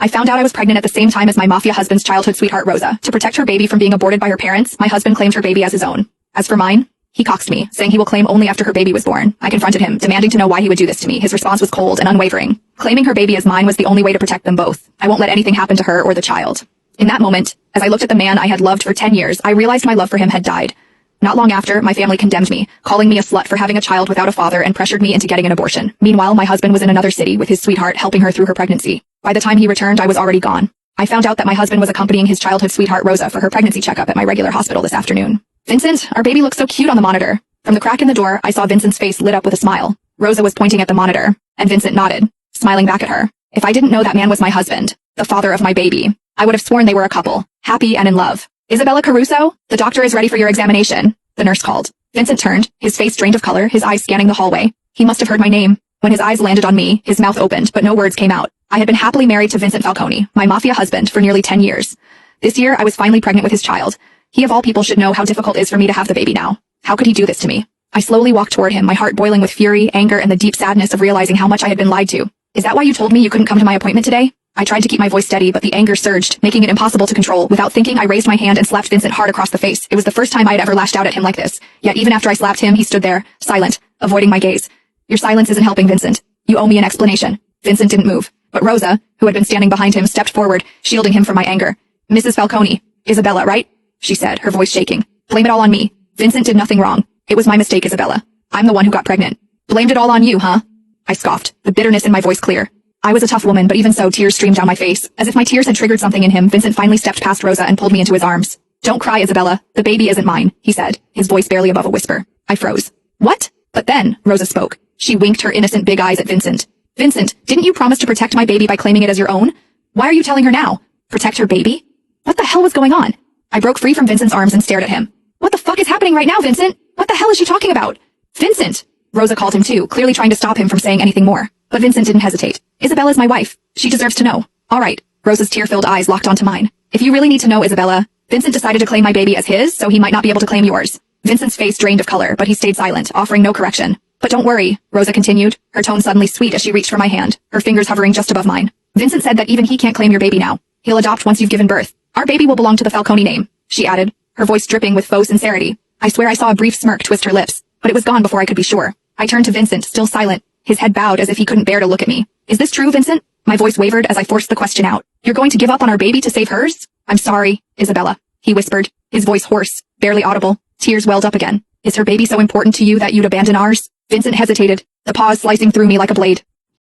I found out I was pregnant at the same time as my mafia husband's childhood sweetheart Rosa. To protect her baby from being aborted by her parents, my husband claimed her baby as his own. As for mine, he coxed me, saying he will claim only after her baby was born. I confronted him, demanding to know why he would do this to me. His response was cold and unwavering. Claiming her baby as mine was the only way to protect them both. I won't let anything happen to her or the child. In that moment, as I looked at the man I had loved for 10 years, I realized my love for him had died. Not long after, my family condemned me, calling me a slut for having a child without a father and pressured me into getting an abortion. Meanwhile, my husband was in another city with his sweetheart helping her through her pregnancy. By the time he returned, I was already gone. I found out that my husband was accompanying his childhood sweetheart Rosa for her pregnancy checkup at my regular hospital this afternoon. Vincent, our baby looks so cute on the monitor. From the crack in the door, I saw Vincent's face lit up with a smile. Rosa was pointing at the monitor, and Vincent nodded, smiling back at her. If I didn't know that man was my husband, the father of my baby, I would have sworn they were a couple, happy and in love. Isabella Caruso, the doctor is ready for your examination, the nurse called. Vincent turned, his face drained of color, his eyes scanning the hallway. He must have heard my name. When his eyes landed on me, his mouth opened, but no words came out. I had been happily married to Vincent Falcone, my mafia husband, for nearly 10 years. This year, I was finally pregnant with his child. He of all people should know how difficult it is for me to have the baby now. How could he do this to me? I slowly walked toward him, my heart boiling with fury, anger, and the deep sadness of realizing how much I had been lied to. Is that why you told me you couldn't come to my appointment today? I tried to keep my voice steady, but the anger surged, making it impossible to control. Without thinking, I raised my hand and slapped Vincent hard across the face. It was the first time I had ever lashed out at him like this. Yet even after I slapped him, he stood there, silent, avoiding my gaze. Your silence isn't helping, Vincent. You owe me an explanation. Vincent didn't move, but Rosa, who had been standing behind him, stepped forward, shielding him from my anger. Mrs. Falcone, Isabella, right? She said, her voice shaking. Blame it all on me. Vincent did nothing wrong. It was my mistake, Isabella. I'm the one who got pregnant. Blamed it all on you, huh? I scoffed, the bitterness in my voice clear. I was a tough woman, but even so, tears streamed down my face. As if my tears had triggered something in him, Vincent finally stepped past Rosa and pulled me into his arms. Don't cry, Isabella. The baby isn't mine, he said, his voice barely above a whisper. I froze. What? But then, Rosa spoke. She winked her innocent big eyes at Vincent. Vincent, didn't you promise to protect my baby by claiming it as your own? Why are you telling her now? Protect her baby? What the hell was going on? I broke free from Vincent's arms and stared at him. What the fuck is happening right now, Vincent? What the hell is she talking about? Vincent! Rosa called him too, clearly trying to stop him from saying anything more. But Vincent didn't hesitate. Isabella's my wife. She deserves to know. All right. Rosa's tear-filled eyes locked onto mine. If you really need to know, Isabella, Vincent decided to claim my baby as his, so he might not be able to claim yours. Vincent's face drained of color, but he stayed silent, offering no correction. But don't worry, Rosa continued, her tone suddenly sweet as she reached for my hand, her fingers hovering just above mine. Vincent said that even he can't claim your baby now. He'll adopt once you've given birth. Our baby will belong to the Falcone name, she added, her voice dripping with faux sincerity. I swear I saw a brief smirk twist her lips, but it was gone before I could be sure. I turned to Vincent, still silent, his head bowed as if he couldn't bear to look at me. Is this true, Vincent? My voice wavered as I forced the question out. You're going to give up on our baby to save hers? I'm sorry, Isabella, he whispered, his voice hoarse, barely audible. Tears welled up again. Is her baby so important to you that you'd abandon ours? Vincent hesitated, the pause slicing through me like a blade.